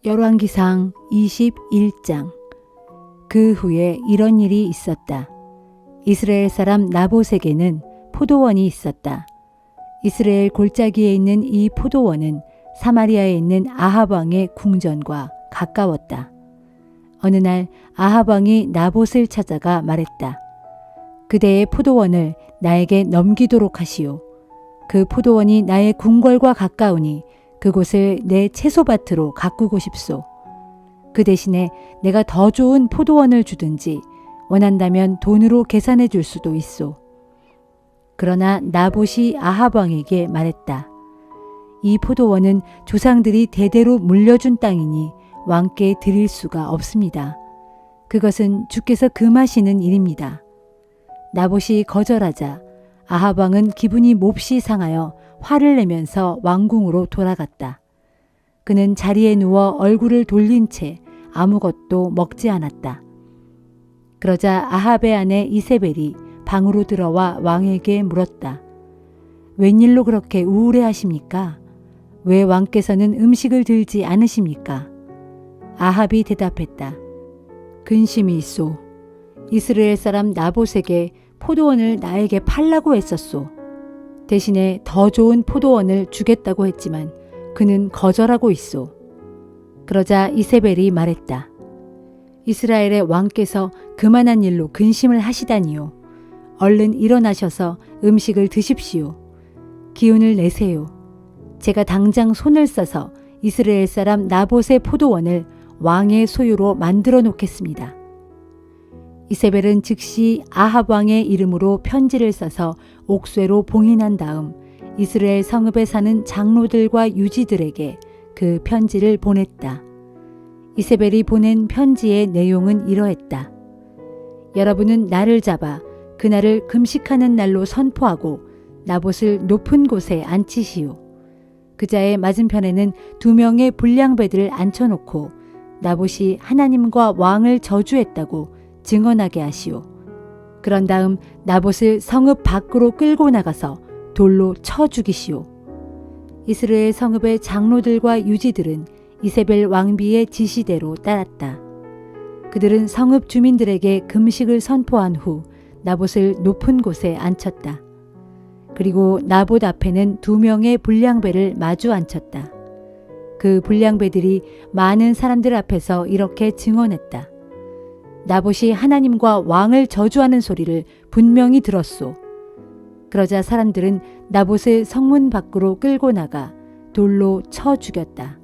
열왕기상 21장. 그 후에 이런 일이 있었다. 이스라엘 사람 나봇에게는 포도원이 있었다. 이스라엘 골짜기에 있는 이 포도원은 사마리아에 있는 아합 왕의 궁전과 가까웠다. 어느 날 아합 왕이 나봇을 찾아가 말했다. 그대의 포도원을 나에게 넘기도록 하시오. 그 포도원이 나의 궁궐과 가까우니 그곳을 내 채소밭으로 가꾸고 싶소. 그 대신에 내가 더 좋은 포도원을 주든지 원한다면 돈으로 계산해 줄 수도 있소. 그러나 나봇이 아합 왕에게 말했다. 이 포도원은 조상들이 대대로 물려준 땅이니 왕께 드릴 수가 없습니다. 그것은 주께서 금하시는 일입니다. 나봇이 거절하자 아합 왕은 기분이 몹시 상하여 화를 내면서 왕궁으로 돌아갔다. 그는 자리에 누워 얼굴을 돌린 채 아무것도 먹지 않았다. 그러자 아합의 아내 이세벨이 방으로 들어와 왕에게 물었다. 웬일로 그렇게 우울해하십니까? 왜 왕께서는 음식을 들지 않으십니까? 아합이 대답했다. 근심이 있소. 이스라엘 사람 나봇에게 포도원을 나에게 팔라고 했었소. 대신에 더 좋은 포도원을 주겠다고 했지만 그는 거절하고 있소. 그러자 이세벨이 말했다. 이스라엘의 왕께서 그만한 일로 근심을 하시다니요. 얼른 일어나셔서 음식을 드십시오. 기운을 내세요. 제가 당장 손을 써서 이스라엘 사람 나봇의 포도원을 왕의 소유로 만들어 놓겠습니다. 이세벨은 즉시 아합 왕의 이름으로 편지를 써서 옥쇄로 봉인한 다음 이스라엘 성읍에 사는 장로들과 유지들에게 그 편지를 보냈다. 이세벨이 보낸 편지의 내용은 이러했다. 여러분은 나를 잡아 그날을 금식하는 날로 선포하고 나봇을 높은 곳에 앉히시오. 그자의 맞은편에는 2명의 불량배들을 앉혀놓고 나봇이 하나님과 왕을 저주했다고 증언하게 하시오. 그런 다음 나봇을 성읍 밖으로 끌고 나가서 돌로 쳐 죽이시오. 이스라엘 성읍의 장로들과 유지들은 이세벨 왕비의 지시대로 따랐다. 그들은 성읍 주민들에게 금식을 선포한 후 나봇을 높은 곳에 앉혔다. 그리고 나봇 앞에는 2명의 불량배를 마주 앉혔다. 그 불량배들이 많은 사람들 앞에서 이렇게 증언했다. 나봇이 하나님과 왕을 저주하는 소리를 분명히 들었소. 그러자 사람들은 나봇을 성문 밖으로 끌고 나가 돌로 쳐 죽였다.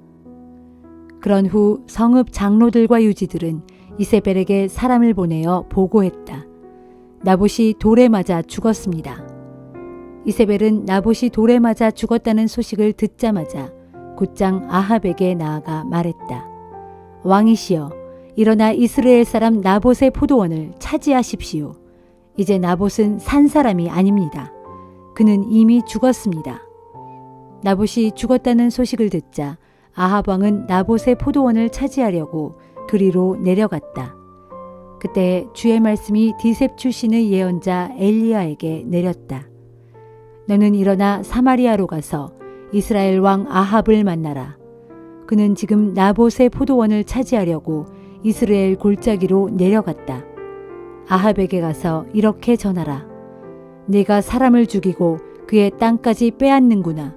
그런 후 성읍 장로들과 유지들은 이세벨에게 사람을 보내어 보고했다. 나봇이 돌에 맞아 죽었습니다. 이세벨은 나봇이 돌에 맞아 죽었다는 소식을 듣자마자 곧장 아합에게 나아가 말했다. 왕이시여, 일어나 이스라엘 사람 나봇의 포도원을 차지하십시오. 이제 나봇은 산 사람이 아닙니다. 그는 이미 죽었습니다. 나봇이 죽었다는 소식을 듣자 아합 왕은 나봇의 포도원을 차지하려고 그리로 내려갔다. 그때 주의 말씀이 디셉 출신의 예언자 엘리야에게 내렸다. 너는 일어나 사마리아로 가서 이스라엘 왕 아합을 만나라. 그는 지금 나봇의 포도원을 차지하려고 이스라엘 골짜기로 내려갔다. 아합에게 가서 이렇게 전하라. 네가 사람을 죽이고 그의 땅까지 빼앗는구나.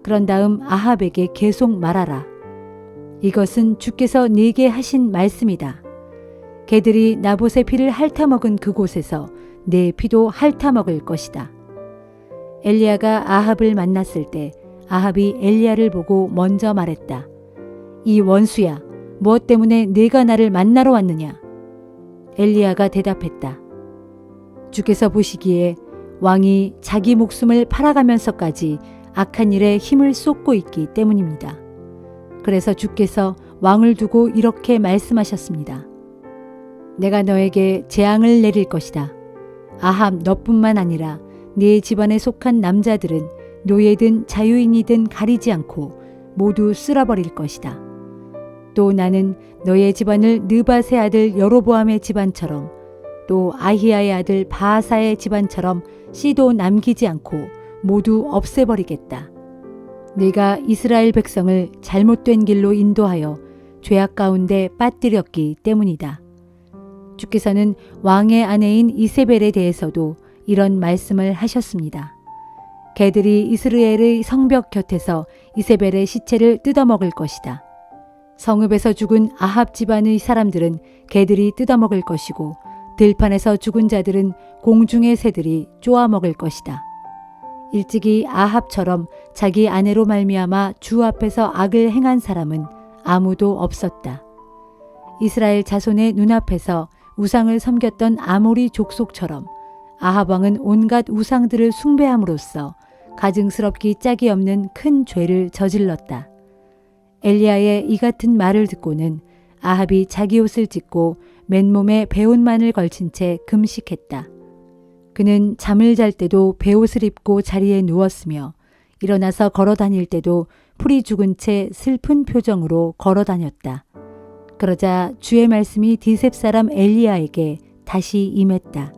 그런 다음 아합에게 계속 말하라. 이것은 주께서 네게 하신 말씀이다. 개들이 나봇의 피를 핥아먹은 그곳에서 내 피도 핥아먹을 것이다. 엘리야가 아합을 만났을 때 아합이 엘리야를 보고 먼저 말했다. 이 원수야, 무엇 때문에 네가 나를 만나러 왔느냐? 엘리야가 대답했다. 주께서 보시기에 왕이 자기 목숨을 팔아가면서까지 악한 일에 힘을 쏟고 있기 때문입니다. 그래서 주께서 왕을 두고 이렇게 말씀하셨습니다. 내가 너에게 재앙을 내릴 것이다. 아합 너뿐만 아니라 네 집안에 속한 남자들은 노예든 자유인이든 가리지 않고 모두 쓸어버릴 것이다. 또 나는 너의 집안을 느밧의 아들 여로보암의 집안처럼 또 아히야의 아들 바하사의 집안처럼 씨도 남기지 않고 모두 없애버리겠다. 네가 이스라엘 백성을 잘못된 길로 인도하여 죄악 가운데 빠뜨렸기 때문이다. 주께서는 왕의 아내인 이세벨에 대해서도 이런 말씀을 하셨습니다. 개들이 이스라엘의 성벽 곁에서 이세벨의 시체를 뜯어먹을 것이다. 성읍에서 죽은 아합 집안의 사람들은 개들이 뜯어먹을 것이고 들판에서 죽은 자들은 공중의 새들이 쪼아먹을 것이다. 일찍이 아합처럼 자기 아내로 말미암아 주 앞에서 악을 행한 사람은 아무도 없었다. 이스라엘 자손의 눈앞에서 우상을 섬겼던 아모리 족속처럼 아합 왕은 온갖 우상들을 숭배함으로써 가증스럽기 짝이 없는 큰 죄를 저질렀다. 엘리야의 이 같은 말을 듣고는 아합이 자기 옷을 찢고 맨몸에 베옷만을 걸친 채 금식했다. 그는 잠을 잘 때도 베옷을 입고 자리에 누웠으며 일어나서 걸어 다닐 때도 풀이 죽은 채 슬픈 표정으로 걸어 다녔다. 그러자 주의 말씀이 디셉 사람 엘리야에게 다시 임했다.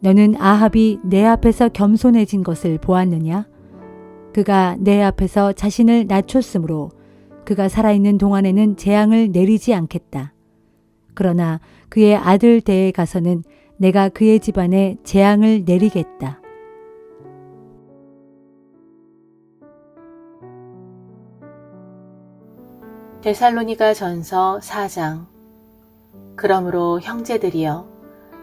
너는 아합이 내 앞에서 겸손해진 것을 보았느냐? 그가 내 앞에서 자신을 낮췄으므로 그가 살아있는 동안에는 재앙을 내리지 않겠다. 그러나 그의 아들 때에 가서는 내가 그의 집안에 재앙을 내리겠다. 데살로니가 전서 4장. 그러므로 형제들이여,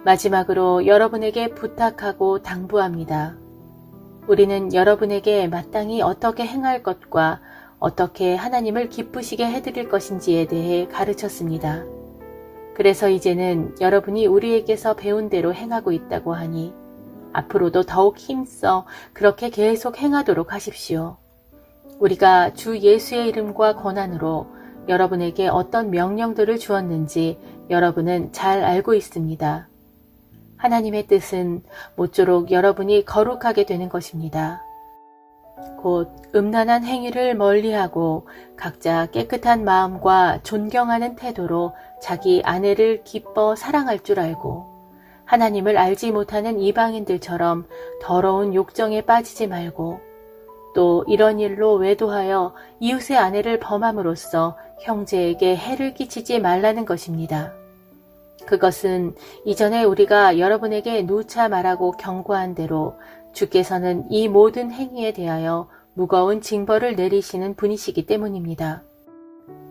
마지막으로 여러분에게 부탁하고 당부합니다. 우리는 여러분에게 마땅히 어떻게 행할 것과 어떻게 하나님을 기쁘시게 해드릴 것인지에 대해 가르쳤습니다. 그래서 이제는 여러분이 우리에게서 배운 대로 행하고 있다고 하니 앞으로도 더욱 힘써 그렇게 계속 행하도록 하십시오. 우리가 주 예수의 이름과 권한으로 여러분에게 어떤 명령들을 주었는지 여러분은 잘 알고 있습니다. 하나님의 뜻은 모쪼록 여러분이 거룩하게 되는 것입니다. 곧 음란한 행위를 멀리하고 각자 깨끗한 마음과 존경하는 태도로 자기 아내를 기뻐 사랑할 줄 알고 하나님을 알지 못하는 이방인들처럼 더러운 욕정에 빠지지 말고 또 이런 일로 외도하여 이웃의 아내를 범함으로써 형제에게 해를 끼치지 말라는 것입니다. 그것은 이전에 우리가 여러분에게 누차 말하고 경고한 대로 주께서는 이 모든 행위에 대하여 무거운 징벌을 내리시는 분이시기 때문입니다.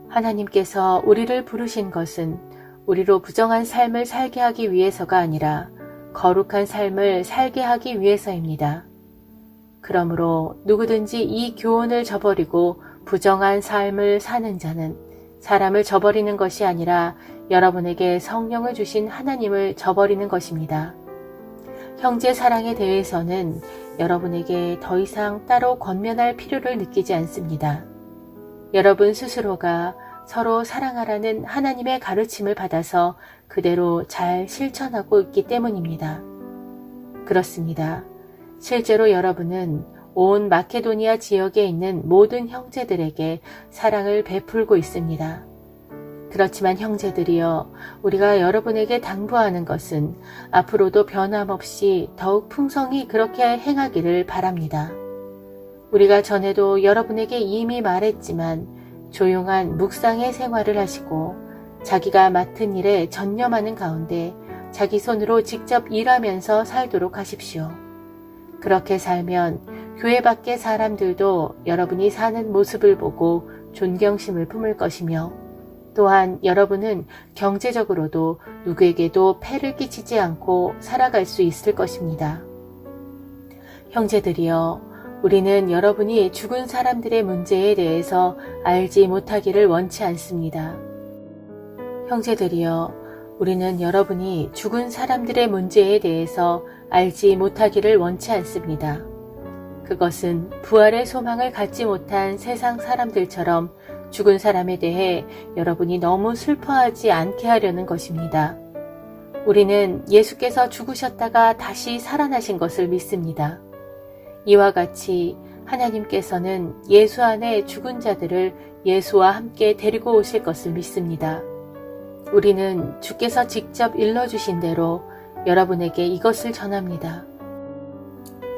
하나님께서 우리를 부르신 것은 우리로 부정한 삶을 살게 하기 위해서가 아니라 거룩한 삶을 살게 하기 위해서입니다. 그러므로 누구든지 이 교훈을 저버리고 부정한 삶을 사는 자는 사람을 저버리는 것이 아니라 여러분에게 성령을 주신 하나님을 저버리는 것입니다. 형제 사랑에 대해서는 여러분에게 더 이상 따로 권면할 필요를 느끼지 않습니다. 여러분 스스로가 서로 사랑하라는 하나님의 가르침을 받아서 그대로 잘 실천하고 있기 때문입니다. 그렇습니다. 실제로 여러분은 온 마케도니아 지역에 있는 모든 형제들에게 사랑을 베풀고 있습니다. 그렇지만 형제들이여, 우리가 여러분에게 당부하는 것은 앞으로도 변함없이 더욱 풍성히 그렇게 행하기를 바랍니다. 우리가 전에도 여러분에게 이미 말했지만 조용한 묵상의 생활을 하시고 자기가 맡은 일에 전념하는 가운데 자기 손으로 직접 일하면서 살도록 하십시오. 그렇게 살면 교회 밖의 사람들도 여러분이 사는 모습을 보고 존경심을 품을 것이며 또한 여러분은 경제적으로도 누구에게도 폐를 끼치지 않고 살아갈 수 있을 것입니다. 형제들이여, 우리는 여러분이 죽은 사람들의 문제에 대해서 알지 못하기를 원치 않습니다. 형제들이여, 우리는 여러분이 죽은 사람들의 문제에 대해서 알지 못하기를 원치 않습니다. 그것은 부활의 소망을 갖지 못한 세상 사람들처럼 죽은 사람에 대해 여러분이 너무 슬퍼하지 않게 하려는 것입니다. 우리는 예수께서 죽으셨다가 다시 살아나신 것을 믿습니다. 이와 같이 하나님께서는 예수 안에 죽은 자들을 예수와 함께 데리고 오실 것을 믿습니다. 우리는 주께서 직접 일러주신 대로 여러분에게 이것을 전합니다.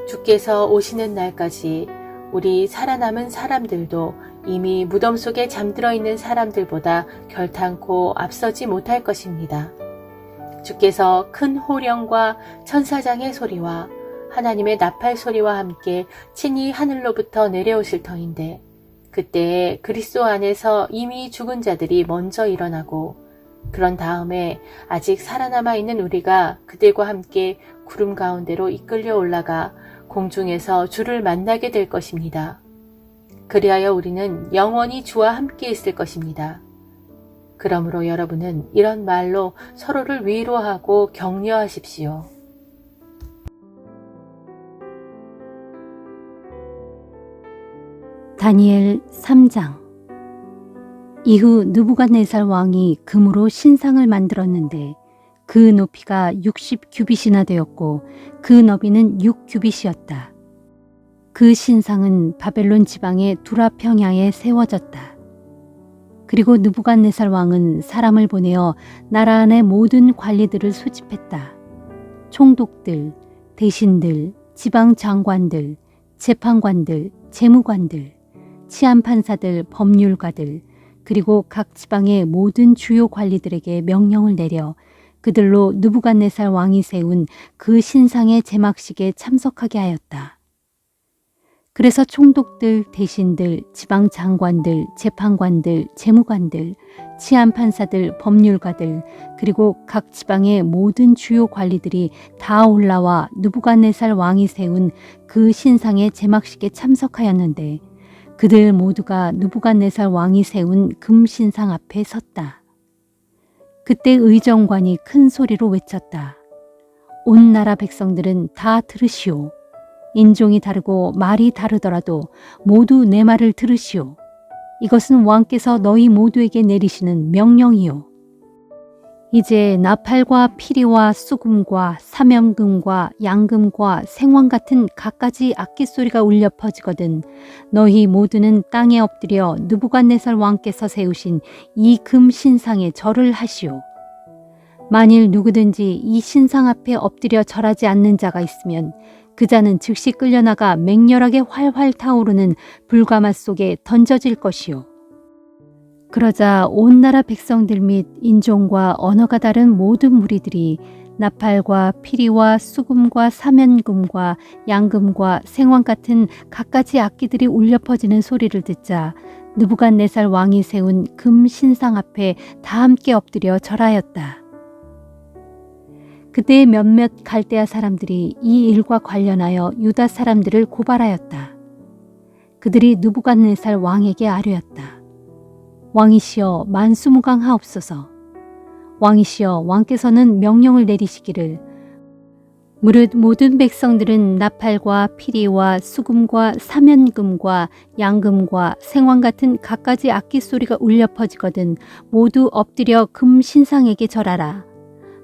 주께서 오시는 날까지 우리 살아남은 사람들도 이미 무덤 속에 잠들어 있는 사람들보다 결탄코 앞서지 못할 것입니다. 주께서 큰 호령과 천사장의 소리와 하나님의 나팔 소리와 함께 친히 하늘로부터 내려오실 터인데 그때에 그리스도 안에서 이미 죽은 자들이 먼저 일어나고 그런 다음에 아직 살아남아 있는 우리가 그들과 함께 구름 가운데로 이끌려 올라가 공중에서 주를 만나게 될 것입니다. 그리하여 우리는 영원히 주와 함께 있을 것입니다. 그러므로 여러분은 이런 말로 서로를 위로하고 격려하십시오. 다니엘 3장. 이후 느부갓네살 왕이 금으로 신상을 만들었는데 그 높이가 60규빗이나 되었고 그 너비는 6규빗이었다. 그 신상은 바벨론 지방의 두라 평야에 세워졌다. 그리고 느부갓네살 왕은 사람을 보내어 나라 안의 모든 관리들을 소집했다. 총독들, 대신들, 지방 장관들, 재판관들, 재무관들, 치안판사들, 법률가들, 그리고 각 지방의 모든 주요 관리들에게 명령을 내려 그들로 느부갓네살 왕이 세운 그 신상의 제막식에 참석하게 하였다. 그래서 총독들, 대신들, 지방 장관들, 재판관들, 재무관들, 치안판사들, 법률가들, 그리고 각 지방의 모든 주요 관리들이 다 올라와 느부갓네살 왕이 세운 그 신상의 제막식에 참석하였는데 그들 모두가 느부갓네살 왕이 세운 금신상 앞에 섰다. 그때 의정관이 큰 소리로 외쳤다. 온 나라 백성들은 다 들으시오. 인종이 다르고 말이 다르더라도 모두 내 말을 들으시오. 이것은 왕께서 너희 모두에게 내리시는 명령이요. 이제 나팔과 피리와 수금과 사면금과 양금과 생황 같은 갖가지 악기 소리가 울려 퍼지거든 너희 모두는 땅에 엎드려 느부갓네살 왕께서 세우신 이 금 신상에 절을 하시오. 만일 누구든지 이 신상 앞에 엎드려 절하지 않는 자가 있으면 그 자는 즉시 끌려나가 맹렬하게 활활 타오르는 불가마 속에 던져질 것이요. 그러자 온 나라 백성들 및 인종과 언어가 다른 모든 무리들이 나팔과 피리와 수금과 사면금과 양금과 생황 같은 갖가지 악기들이 울려 퍼지는 소리를 듣자 느부갓네살 왕이 세운 금 신상 앞에 다 함께 엎드려 절하였다. 그때 몇몇 갈대아 사람들이 이 일과 관련하여 유다 사람들을 고발하였다. 그들이 느부갓네살 왕에게 아뢰었다. 왕이시여 만수무강하옵소서. 왕이시여 왕께서는 명령을 내리시기를 무릇 모든 백성들은 나팔과 피리와 수금과 사면금과 양금과 생황 같은 갖가지 악기 소리가 울려 퍼지거든 모두 엎드려 금 신상에게 절하라.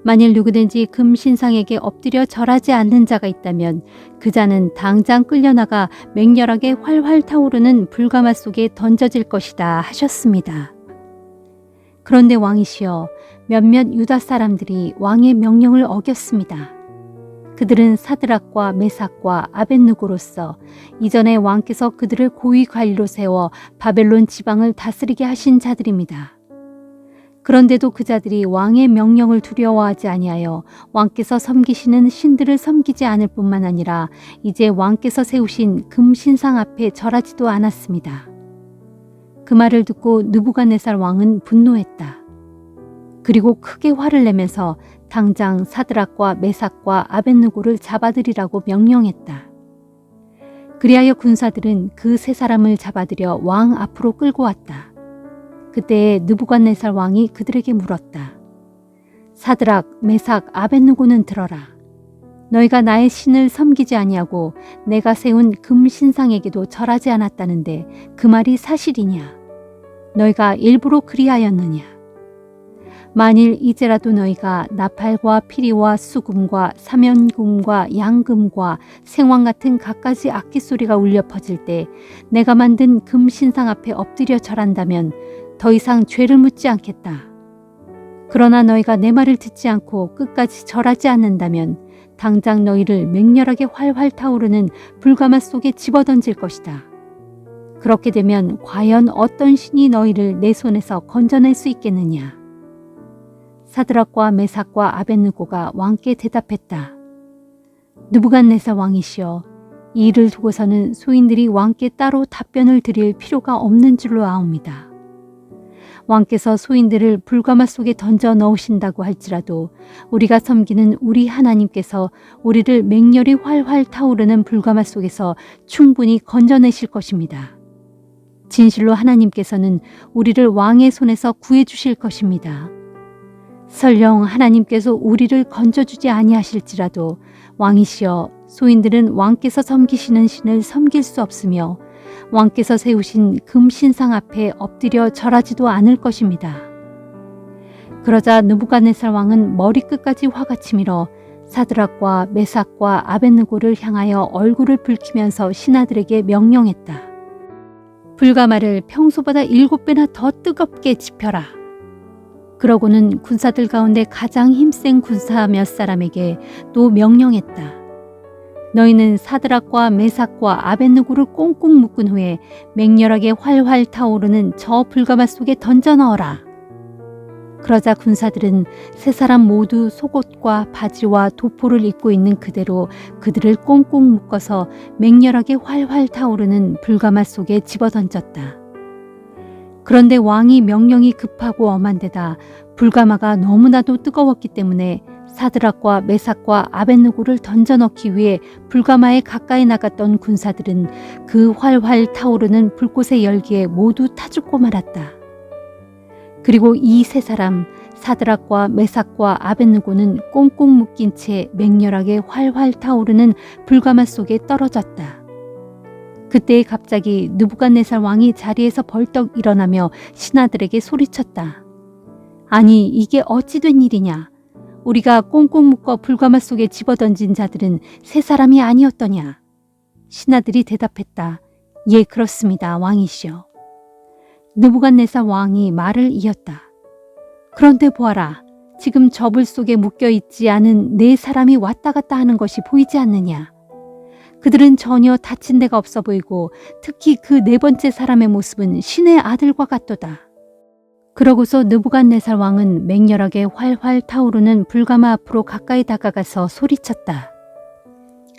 만일 누구든지 금 신상에게 엎드려 절하지 않는 자가 있다면 그 자는 당장 끌려나가 맹렬하게 활활 타오르는 불가마 속에 던져질 것이다 하셨습니다. 그런데 왕이시여 몇몇 유다 사람들이 왕의 명령을 어겼습니다. 그들은 사드락과 메삭과 아벳느고로서 이전에 왕께서 그들을 고위 관리로 세워 바벨론 지방을 다스리게 하신 자들입니다. 그런데도 그 자들이 왕의 명령을 두려워하지 아니하여 왕께서 섬기시는 신들을 섬기지 않을 뿐만 아니라 이제 왕께서 세우신 금신상 앞에 절하지도 않았습니다. 그 말을 듣고 느부갓네살 왕은 분노했다. 그리고 크게 화를 내면서 당장 사드락과 메삭과 아벳느고를 잡아들이라고 명령했다. 그리하여 군사들은 그 세 사람을 잡아들여 왕 앞으로 끌고 왔다. 그때 느부갓네살 왕이 그들에게 물었다. 사드락, 메삭, 아벳느고는 들어라. 너희가 나의 신을 섬기지 아니하고 내가 세운 금신상에게도 절하지 않았다는데 그 말이 사실이냐? 너희가 일부러 그리하였느냐? 만일 이제라도 너희가 나팔과 피리와 수금과 사면금과 양금과 생황 같은 갖가지 악기 소리가 울려 퍼질 때 내가 만든 금신상 앞에 엎드려 절한다면 더 이상 죄를 묻지 않겠다. 그러나 너희가 내 말을 듣지 않고 끝까지 절하지 않는다면 당장 너희를 맹렬하게 활활 타오르는 불가마 속에 집어던질 것이다. 그렇게 되면 과연 어떤 신이 너희를 내 손에서 건져낼 수 있겠느냐? 사드락과 메삭과 아벳느고가 왕께 대답했다. 느부갓네살 왕이시여, 이 일을 두고서는 소인들이 왕께 따로 답변을 드릴 필요가 없는 줄로 아옵니다. 왕께서 소인들을 불가마 속에 던져 넣으신다고 할지라도 우리가 섬기는 우리 하나님께서 우리를 맹렬히 활활 타오르는 불가마 속에서 충분히 건져내실 것입니다. 진실로 하나님께서는 우리를 왕의 손에서 구해주실 것입니다. 설령 하나님께서 우리를 건져주지 아니하실지라도 왕이시여, 소인들은 왕께서 섬기시는 신을 섬길 수 없으며 왕께서 세우신 금신상 앞에 엎드려 절하지도 않을 것입니다. 그러자 느부갓네살 왕은 머리끝까지 화가 치밀어 사드락과 메삭과 아벳느고를 향하여 얼굴을 붉히면서 신하들에게 명령했다. 불가마를 평소보다 7배나 더 뜨겁게 지펴라. 그러고는 군사들 가운데 가장 힘센 군사 몇 사람에게 또 명령했다. 너희는 사드락과 메삭과 아벳느고를 꽁꽁 묶은 후에 맹렬하게 활활 타오르는 저 불가마 속에 던져 넣어라. 그러자 군사들은 세 사람 모두 속옷과 바지와 도포를 입고 있는 그대로 그들을 꽁꽁 묶어서 맹렬하게 활활 타오르는 불가마 속에 집어던졌다. 그런데 왕이 명령이 급하고 엄한 데다 불가마가 너무나도 뜨거웠기 때문에 사드락과 메삭과 아벳느고를 던져넣기 위해 불가마에 가까이 나갔던 군사들은 그 활활 타오르는 불꽃의 열기에 모두 타 죽고 말았다. 그리고 이 세 사람 사드락과 메삭과 아벳느고는 꽁꽁 묶인 채 맹렬하게 활활 타오르는 불가마 속에 떨어졌다. 그때 갑자기 느부갓네살 왕이 자리에서 벌떡 일어나며 신하들에게 소리쳤다. 아니, 이게 어찌 된 일이냐? 우리가 꽁꽁 묶어 불가마 속에 집어던진 자들은 세 사람이 아니었더냐? 신하들이 대답했다. 예, 그렇습니다, 왕이시여. 느부갓네살 왕이 말을 이었다. 그런데 보아라, 지금 저불 속에 묶여있지 않은 네 사람이 왔다 갔다 하는 것이 보이지 않느냐? 그들은 전혀 다친 데가 없어 보이고 특히 그 네 번째 사람의 모습은 신의 아들과 같도다. 그러고서 느부갓네살 왕은 맹렬하게 활활 타오르는 불가마 앞으로 가까이 다가가서 소리쳤다.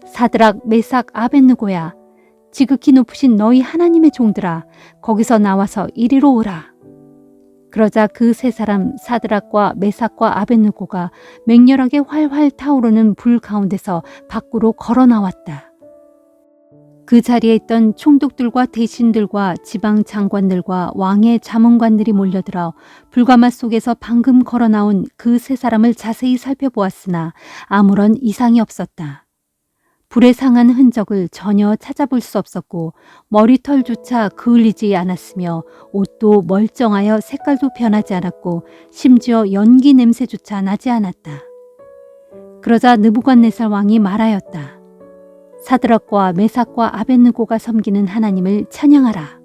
사드락, 메삭, 아벳느고야, 지극히 높으신 너희 하나님의 종들아, 거기서 나와서 이리로 오라. 그러자 그 세 사람 사드락과 메삭과 아벳느고가 맹렬하게 활활 타오르는 불 가운데서 밖으로 걸어 나왔다. 그 자리에 있던 총독들과 대신들과 지방 장관들과 왕의 자문관들이 몰려들어 불가마 속에서 방금 걸어 나온 그 세 사람을 자세히 살펴보았으나 아무런 이상이 없었다. 불에 상한 흔적을 전혀 찾아볼 수 없었고 머리털조차 그을리지 않았으며 옷도 멀쩡하여 색깔도 변하지 않았고 심지어 연기 냄새조차 나지 않았다. 그러자 느부갓네살 왕이 말하였다. 사드락과 메삭과 아벳느고가 섬기는 하나님을 찬양하라.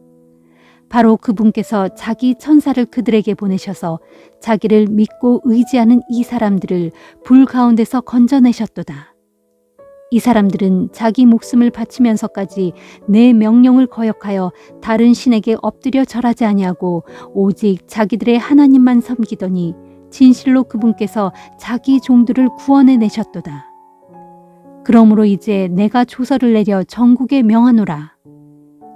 바로 그분께서 자기 천사를 그들에게 보내셔서 자기를 믿고 의지하는 이 사람들을 불 가운데서 건져내셨도다. 이 사람들은 자기 목숨을 바치면서까지 내 명령을 거역하여 다른 신에게 엎드려 절하지 아니하고 오직 자기들의 하나님만 섬기더니 진실로 그분께서 자기 종들을 구원해 내셨도다. 그러므로 이제 내가 조서를 내려 전국에 명하노라.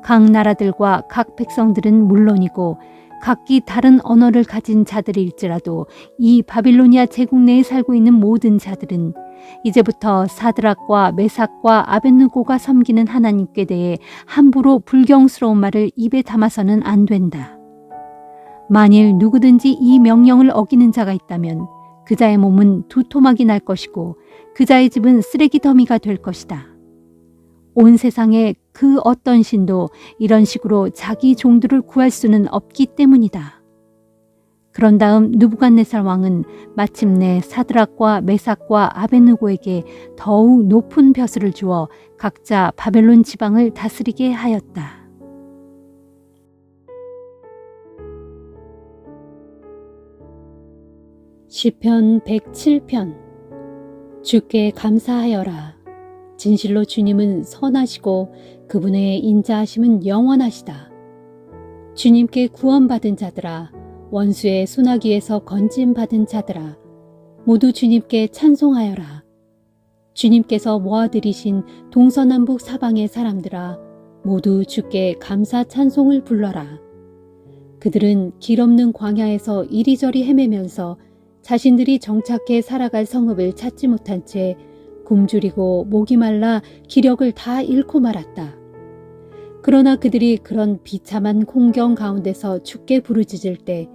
각 나라들과 각 백성들은 물론이고 각기 다른 언어를 가진 자들일지라도 이 바빌로니아 제국 내에 살고 있는 모든 자들은 이제부터 사드락과 메삭과 아벳느고가 섬기는 하나님께 대해 함부로 불경스러운 말을 입에 담아서는 안 된다. 만일 누구든지 이 명령을 어기는 자가 있다면 그 자의 몸은 두토막이 날 것이고 그 자의 집은 쓰레기 더미가 될 것이다. 온 세상에 그 어떤 신도 이런 식으로 자기 종들을 구할 수는 없기 때문이다. 그런 다음 느부갓네살 왕은 마침내 사드락과 메삭과 아벳느고에게 더욱 높은 벼슬을 주어 각자 바벨론 지방을 다스리게 하였다. 시편 107편. 주께 감사하여라. 진실로 주님은 선하시고 그분의 인자하심은 영원하시다. 주님께 구원받은 자들아, 원수의 소나기에서 건짐받은 자들아, 모두 주님께 찬송하여라. 주님께서 모아들이신 동서남북 사방의 사람들아, 모두 주께 감사 찬송을 불러라. 그들은 길 없는 광야에서 이리저리 헤매면서 자신들이 정착해 살아갈 성읍을 찾지 못한 채 굶주리고 목이 말라 기력을 다 잃고 말았다. 그러나 그들이 그런 비참한 공경 가운데서 주께 부르짖을 때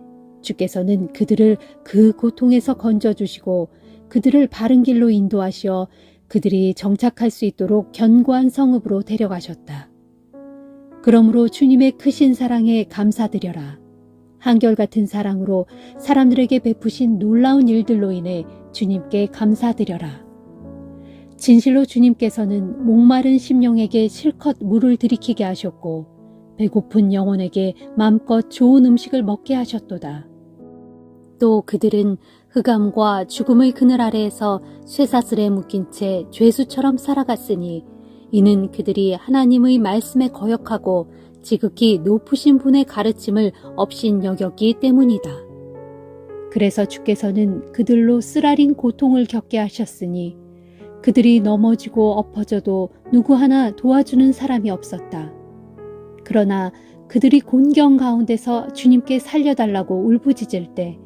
주께서는 그들을 그 고통에서 건져주시고 그들을 바른 길로 인도하시어 그들이 정착할 수 있도록 견고한 성읍으로 데려가셨다. 그러므로 주님의 크신 사랑에 감사드려라. 한결같은 사랑으로 사람들에게 베푸신 놀라운 일들로 인해 주님께 감사드려라. 진실로 주님께서는 목마른 심령에게 실컷 물을 들이키게 하셨고 배고픈 영혼에게 맘껏 좋은 음식을 먹게 하셨도다. 또 그들은 흑암과 죽음의 그늘 아래에서 쇠사슬에 묶인 채 죄수처럼 살아갔으니 이는 그들이 하나님의 말씀에 거역하고 지극히 높으신 분의 가르침을 업신여겼기 때문이다. 그래서 주께서는 그들로 쓰라린 고통을 겪게 하셨으니 그들이 넘어지고 엎어져도 누구 하나 도와주는 사람이 없었다. 그러나 그들이 곤경 가운데서 주님께 살려달라고 울부짖을 때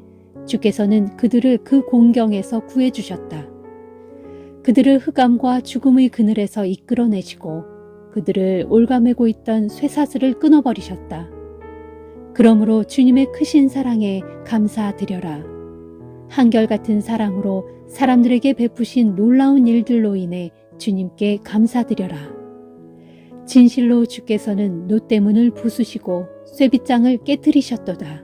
주께서는 그들을 그 곤경에서 구해주셨다. 그들을 흑암과 죽음의 그늘에서 이끌어내시고 그들을 올가매고 있던 쇠사슬을 끊어버리셨다. 그러므로 주님의 크신 사랑에 감사드려라. 한결같은 사랑으로 사람들에게 베푸신 놀라운 일들로 인해 주님께 감사드려라. 진실로 주께서는 노때문을 부수시고 쇠빗장을 깨뜨리셨도다.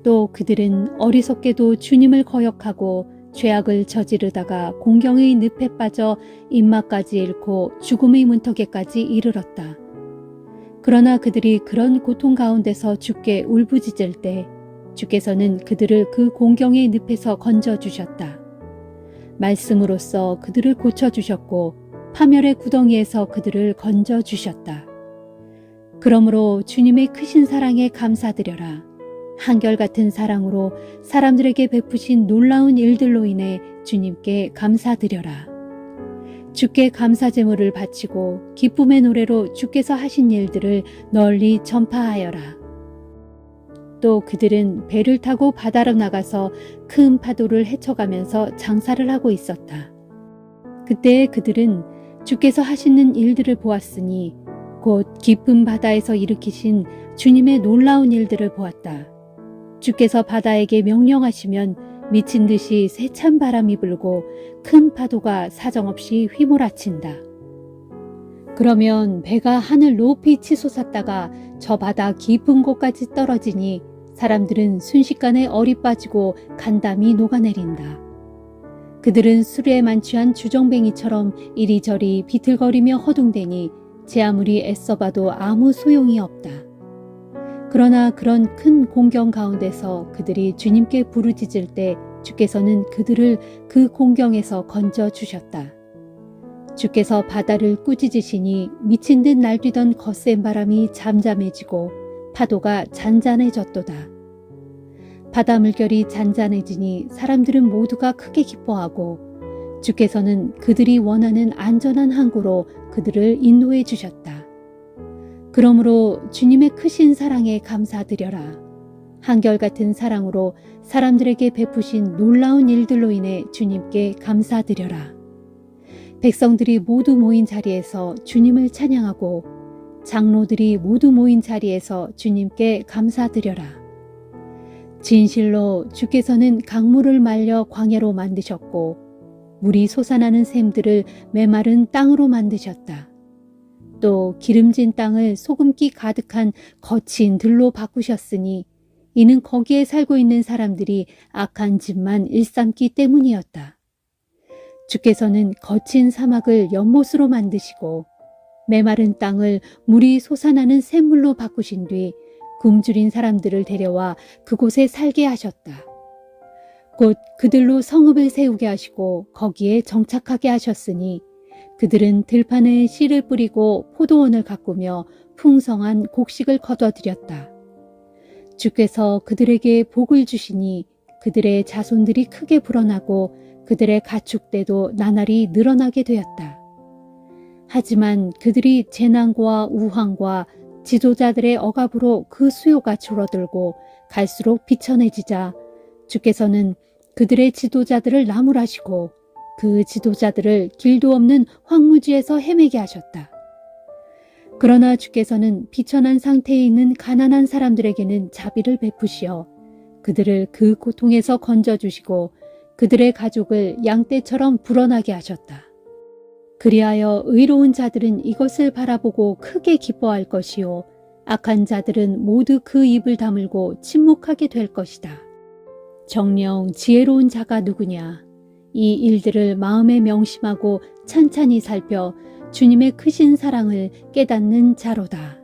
또 그들은 어리석게도 주님을 거역하고 죄악을 저지르다가 공경의 늪에 빠져 입맛까지 잃고 죽음의 문턱에까지 이르렀다. 그러나 그들이 그런 고통 가운데서 주께 울부짖을 때 주께서는 그들을 그 공경의 늪에서 건져주셨다. 말씀으로써 그들을 고쳐주셨고 파멸의 구덩이에서 그들을 건져주셨다. 그러므로 주님의 크신 사랑에 감사드려라. 한결같은 사랑으로 사람들에게 베푸신 놀라운 일들로 인해 주님께 감사드려라. 주께 감사 제물을 바치고 기쁨의 노래로 주께서 하신 일들을 널리 전파하여라. 또 그들은 배를 타고 바다로 나가서 큰 파도를 헤쳐가면서 장사를 하고 있었다. 그때 그들은 주께서 하시는 일들을 보았으니 곧 깊은 바다에서 일으키신 주님의 놀라운 일들을 보았다. 주께서 바다에게 명령하시면 미친 듯이 세찬 바람이 불고 큰 파도가 사정없이 휘몰아친다. 그러면 배가 하늘 높이 치솟았다가 저 바다 깊은 곳까지 떨어지니 사람들은 순식간에 얼이 빠지고 간담이 녹아내린다. 그들은 술에 만취한 주정뱅이처럼 이리저리 비틀거리며 허둥대니 제 아무리 애써봐도 아무 소용이 없다. 그러나 그런 큰 공경 가운데서 그들이 주님께 부르짖을 때 주께서는 그들을 그 공경에서 건져주셨다. 주께서 바다를 꾸짖으시니 미친 듯 날뛰던 거센 바람이 잠잠해지고 파도가 잔잔해졌도다. 바다 물결이 잔잔해지니 사람들은 모두가 크게 기뻐하고 주께서는 그들이 원하는 안전한 항구로 그들을 인도해 주셨다. 그러므로 주님의 크신 사랑에 감사드려라. 한결같은 사랑으로 사람들에게 베푸신 놀라운 일들로 인해 주님께 감사드려라. 백성들이 모두 모인 자리에서 주님을 찬양하고 장로들이 모두 모인 자리에서 주님께 감사드려라. 진실로 주께서는 강물을 말려 광야로 만드셨고 물이 솟아나는 샘들을 메마른 땅으로 만드셨다. 또 기름진 땅을 소금기 가득한 거친 들로 바꾸셨으니 이는 거기에 살고 있는 사람들이 악한 짓만 일삼기 때문이었다. 주께서는 거친 사막을 연못으로 만드시고 메마른 땅을 물이 솟아나는 샘물로 바꾸신 뒤 굶주린 사람들을 데려와 그곳에 살게 하셨다. 곧 그들로 성읍을 세우게 하시고 거기에 정착하게 하셨으니 그들은 들판에 씨를 뿌리고 포도원을 가꾸며 풍성한 곡식을 거둬들였다. 주께서 그들에게 복을 주시니 그들의 자손들이 크게 불어나고 그들의 가축대도 나날이 늘어나게 되었다. 하지만 그들이 재난과 우환과 지도자들의 억압으로 그 수요가 줄어들고 갈수록 비천해지자 주께서는 그들의 지도자들을 나무라시고 그 지도자들을 길도 없는 황무지에서 헤매게 하셨다. 그러나 주께서는 비천한 상태에 있는 가난한 사람들에게는 자비를 베푸시어 그들을 그 고통에서 건져주시고 그들의 가족을 양떼처럼 불어나게 하셨다. 그리하여 의로운 자들은 이것을 바라보고 크게 기뻐할 것이요 악한 자들은 모두 그 입을 다물고 침묵하게 될 것이다. 정녕 지혜로운 자가 누구냐? 이 일들을 마음에 명심하고 찬찬히 살펴 주님의 크신 사랑을 깨닫는 자로다.